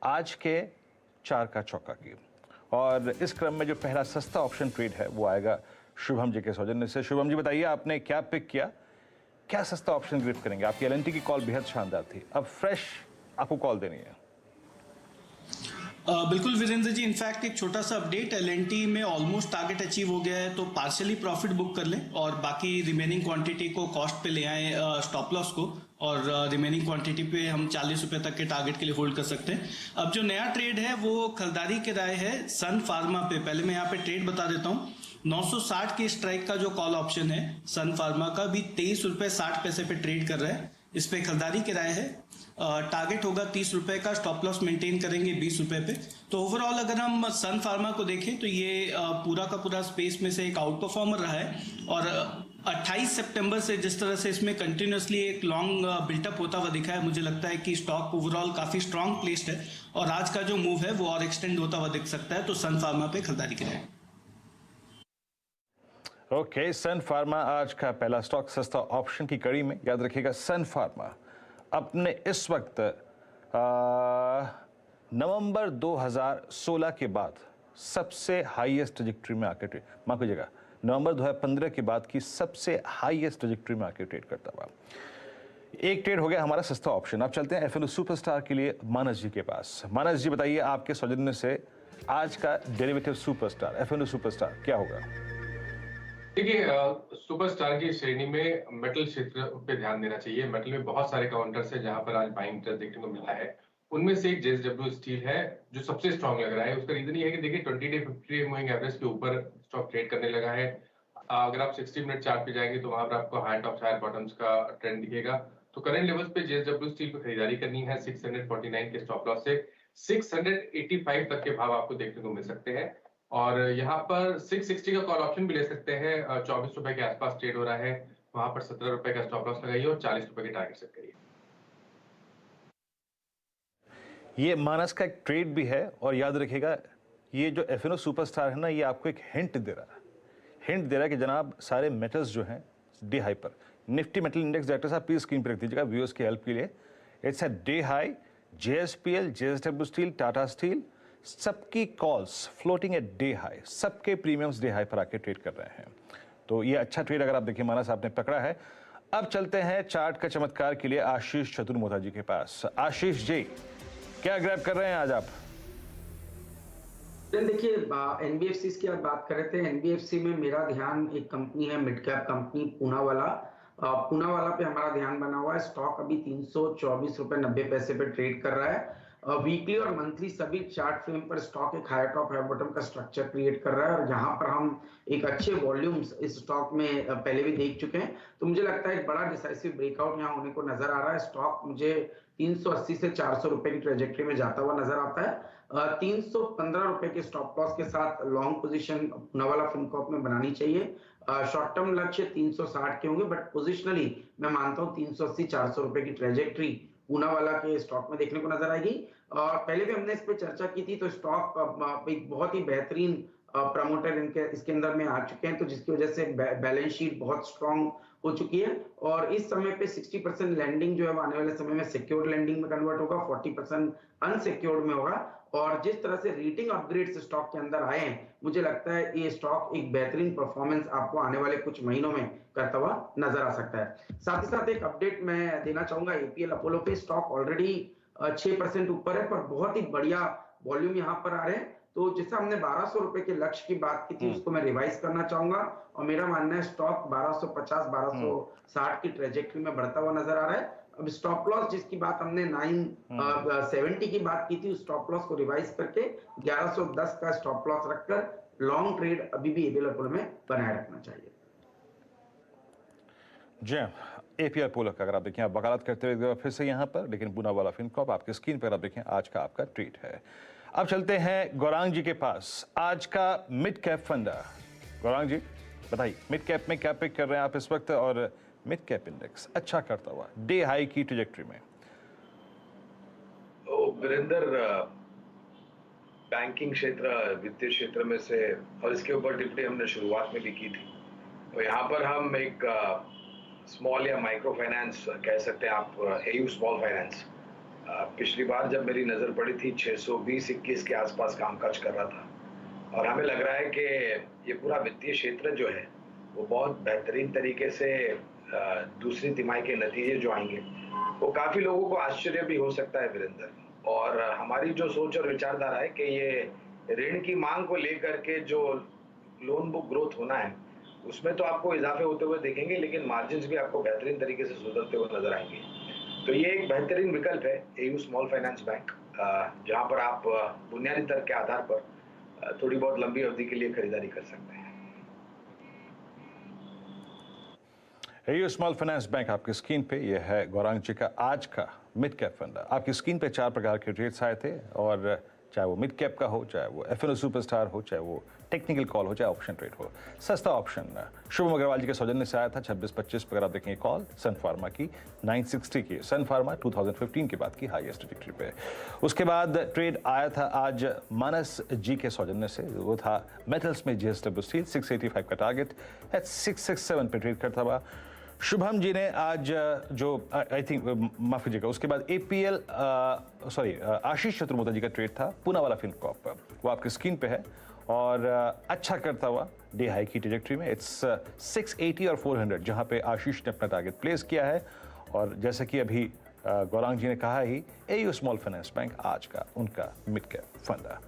आज के 4 का चौका की। और इस क्रम में जो पहला सस्ता ऑप्शन ट्रेड है वो आएगा शुभम जी के सौजन्य से। शुभम जी बताइए, आपने क्या पिक किया, क्या सस्ता ऑप्शन गिफ्ट करेंगे? आपकी एलएनटी की कॉल बेहद शानदार थी, अब फ्रेश आपको कॉल देनी है। बिल्कुल वीरेंद्र जी, इनफैक्ट एक छोटा सा अपडेट, एलएनटी में ऑलमोस्ट टारगेट अचीव हो गया है, तो पार्शियली प्रॉफिट बुक कर लें और बाकी रिमेनिंग क्वांटिटी को कॉस्ट पे ले आए स्टॉप लॉस को, और रिमेनिंग क्वांटिटी पे हम 40 रुपए तक के टारगेट के लिए होल्ड कर सकते हैं। अब जो नया ट्रेड है वो खरीदारी के राय है सन फार्मा पे। पहले मैं यहाँ पे ट्रेड बता देता हूँ। 960 के स्ट्राइक का जो कॉल ऑप्शन है सन फार्मा का, भी 23 रुपए 60 पैसे पे ट्रेड कर रहा है। इस पे खरीदारी के राय है। टारगेट होगा 30 रुपए का, स्टॉप लॉस मेंटेन करेंगे 20 रुपए पे। तो ओवरऑल अगर हम सन फार्मा को देखें तो ये पूरा का पूरा स्पेस में से एक आउट परफॉर्मर रहा है, और 28 सितंबर से जिस तरह से इसमें कंटिन्यूसली एक लॉन्ग बिल्टअप होता हुआ दिखा है, मुझे लगता है कि स्टॉक ओवरऑल काफी स्ट्रांग प्लेस्ड है और आज का जो मूव है वो और एक्सटेंड होता हुआ दिख सकता है। तो सन फार्मा पे खरीदारी करें। ओके, सन फार्मा आज का पहला स्टॉक सस्ता ऑप्शन की कड़ी में। याद रखिएगा, सन फार्मा अपने इस वक्त नवंबर 2016 के बाद सबसे हाईएस्ट ट्रैजेक्टरी में आके ट्रेड, माफ कीजिएगा, नवंबर 2015 के बाद की सबसे हाईएस्ट ट्रैजेक्टरी में आके ट्रेड करता हुआ। एक ट्रेड हो गया हमारा सस्ता ऑप्शन। अब चलते हैं एफएनओ सुपरस्टार के लिए मानस जी के पास। मानस जी बताइए, आपके सौजन्य से आज का डेरिवेटिव सुपरस्टार एफएनओ सुपरस्टार क्या होगा? देखिए, सुपरस्टार की श्रेणी में मेटल क्षेत्र पे ध्यान देना चाहिए। मेटल में बहुत सारे काउंटर्स है जहां पर आज बाइंग इंटरेस्ट देखने को मिला है। उनमें से एक जेएसडब्ल्यू स्टील है जो सबसे स्ट्रांग लग रहा है। उसका रीजन ये है कि देखिए 20 डे 50 डे मूविंग एवरेज के ऊपर स्टॉक ट्रेड करने लगा है। अगर आप 60 मिनट चार्ट पे जाएंगे तो वहां पर आपको हाई टॉप्स हाई बॉटम्स का ट्रेंड दिखेगा। तो करंट लेवल्स पे जेएसडब्ल्यू स्टील पे खरीदारी करनी है 649 के स्टॉप लॉस से 685 तक के भाव आपको देखने को मिल सकते हैं। और यहाँ पर 660 का कॉल ऑप्शन भी ले सकते हैं। 24 रुपए के आसपास ट्रेड हो रहा है, वहां पर 17 रुपए का स्टॉप लॉस लगाइए और 40 रुपए के टारगेट सेट करिए। ये मानस का एक ट्रेड भी है, और याद रखिएगा ये जो एफएनओ सुपरस्टार है ना, ये आपको एक हिंट दे रहा है कि जनाब सारे मेटल्स जो हैं डे हाई पर। निफ्टी मेटल इंडेक्स डायरेक्टर साहब प्लीज स्क्रीन पर रख दीजिएगा व्यूअर्स की हेल्प के लिए। It's a day high. JSPL, JSW steel, Tata steel, सबकी calls floating at day high, सबके प्रीमियम्स डे हाई पर आके ट्रेड कर रहे हैं। तो ये अच्छा ट्रेड अगर आप देखिए मानस आपने पकड़ा है। अब चलते हैं चार्ट का चमत्कार के लिए आशीष चतुर्मोधा जी के पास। आशीष जी, क्या ग्रैब कर रहे हैं आज आप? देखिए, एनबीएफसी की आप बात कर रहे थे। एनबीएफसी में मेरा ध्यान एक कंपनी है, mid cap company Poonawalla. Poonawalla पे हमारा ध्यान बना हुआ है। स्टॉक अभी 324 रुपए 90 पैसे पे ट्रेड कर रहा है। वीकली और मंथली सभी चार्ट फ्रेम पर स्टॉक एक हाई टॉप हाई बॉटम का स्ट्रक्चर क्रिएट कर रहा है, और जहां पर हम एक अच्छे वॉल्यूम्स इस स्टॉक में पहले भी देख चुके हैं। तो मुझे लगता है एक बड़ा डिसाइसिव ब्रेकआउट यहाँ होने को नजर आ रहा है। स्टॉक मुझे 380 से 400 रुपए की ट्रेजेक्टरी में जाता हुआ नजर आता है। 315 रुपए के स्टॉप लॉस के साथ लॉन्ग पोजीशन पूनावाला फिनकॉर्प में बनानी चाहिए। शॉर्ट टर्म लक्ष्य 360 के होंगे, बट पोजिशनली मैं मानता हूँ 380 400 रुपए की ट्रेजेक्टरी पूनावाला के स्टॉक में देखने को नजर आएगी। और पहले भी हमने इस पे चर्चा की थी। तो स्टॉक एक बहुत ही बेहतरीन प्रमोटर इसके अंदर में आ चुके हैं, तो जिसकी वजह से बैलेंस शीट बहुत स्ट्रांग हो चुकी है। और इस समय पे 60% लैंडिंग जो है आने वाले समय में सिक्योर्ड लैंडिंग में कन्वर्ट होगा, 40% अनसिक्योर्ड में होगा। और जिस तरह से रेटिंग अपग्रेड्स स्टॉक के अंदर आए हैं, मुझे लगता है ये स्टॉक एक बेहतरीन परफॉर्मेंस आपको आने वाले कुछ महीनों में करता हुआ नजर आ सकता है। साथ ही साथ एक अपडेट मैं देना चाहूंगा, एपीएल अपोलो पे स्टॉक ऑलरेडी 6% ऊपर है, पर बहुत ही बढ़िया वॉल्यूम यहाँ पर आ रहे हैं। तो जैसा हमने 1200 रुपए के लक्ष्य की बात की थी, उसको मैं रिवाइज करना चाहूंगा। और मेरा मानना है स्टॉक 1250 1260 की ट्रेजेक्टरी में बढ़ता हुआ नजर आ रहा है। अब स्टॉप लॉस जिसकी बात हमने 970 की बात की थी, उस स्टॉप लॉस को रिवाइज करके 1110 का स्टॉप लॉस रखकर लॉन्ग ट्रेड अभी भी एपीएल अपोलो में बनाए रखना चाहिए। जी, एपीएल अपोलो का अगर आप देखें, आप वकालत करते हुए फिर से यहाँ पर, लेकिन पूनावाला फिनकॉर्प आपकी स्क्रीन पर आप देखें आज का आपका ट्रेड है। अब चलते हैं गौरांग जी के पास। आज का मिड कैप फंडा, गौरांग जी बताइए मिड कैप में क्या पिक कर रहे हैं आप इस वक्त, और मिड कैप इंडेक्स अच्छा करता हुआ डे हाई की ट्रैजेक्टरी में? वीरेंद्र, बैंकिंग क्षेत्र वित्तीय क्षेत्र में से, और इसके ऊपर टिप्पणी हमने शुरुआत में भी की थी। तो यहाँ पर हम एक स्मॉल या माइक्रो फाइनेंस कह सकते हैं आप, एयू स्मॉल फाइनेंस पिछली बार जब मेरी नज़र पड़ी थी 620-21 के आसपास कामकाज कर रहा था और हमें लग रहा है कि ये पूरा वित्तीय क्षेत्र जो है वो बहुत बेहतरीन तरीके से दूसरी तिमाही के नतीजे जो आएंगे वो काफ़ी लोगों को आश्चर्य भी हो सकता है वीरेंद्र। और हमारी जो सोच और विचारधारा है कि ये ऋण की मांग को लेकर के जो लोन बुक ग्रोथ होना है उसमें तो आपको इजाफे होते हुए देखेंगे, लेकिन मार्जिन्स भी आपको बेहतरीन तरीके से सुधरते हुए नजर आएंगे। तो ये एक बेहतरीन विकल्प है एयू स्मॉल फाइनेंस बैंक, जहां पर आप बुनियादी दर के आधार पर थोड़ी बहुत लंबी अवधि के लिए खरीदारी कर सकते हैं। एयू स्मॉल फाइनेंस बैंक आपकी स्क्रीन पे ये है गौरांग जी का आज का मिड कैप फंड। आपकी स्क्रीन पे 4 प्रकार के रेट्स आए थे, और चाहे वो मिड कैप का हो, चाहे वो एफएनओ सुपरस्टार हो, चाहे वो टेक्निकल कॉल हो, चाहे ऑप्शन ट्रेड हो। सस्ता ऑप्शन शुभम अग्रवाल जी के सौजन्य से आया था 26-25 पर। आप देखेंगे कॉल सन फार्मा की 960 की। सन फार्मा 2015 के बाद की हाईएस्ट विक्ट्री पे। उसके बाद ट्रेड आया था आज मानस जी के सौजन्य से, वो था मेटल्स में जेएसडब्ल्यू स्टील 685 का टारगेट है 667 पे ट्रेड करता हुआ। शुभम जी ने आज जो आई थिंक माफ कीजिएगा, उसके बाद एपीएल आशीष चतुर्वेदी जी का ट्रेड था पूना वाला फिनकॉर्प, वो आपकी स्क्रीन पे है और अच्छा करता हुआ डे हाई की ट्रेजेक्ट्री में। इट्स 680 और 400 जहां पे आशीष ने अपना टारगेट प्लेस किया है। और जैसे कि अभी गौरांग जी ने कहा ही, एयू स्मॉल फाइनेंस बैंक आज का उनका मिड कैप फंड है।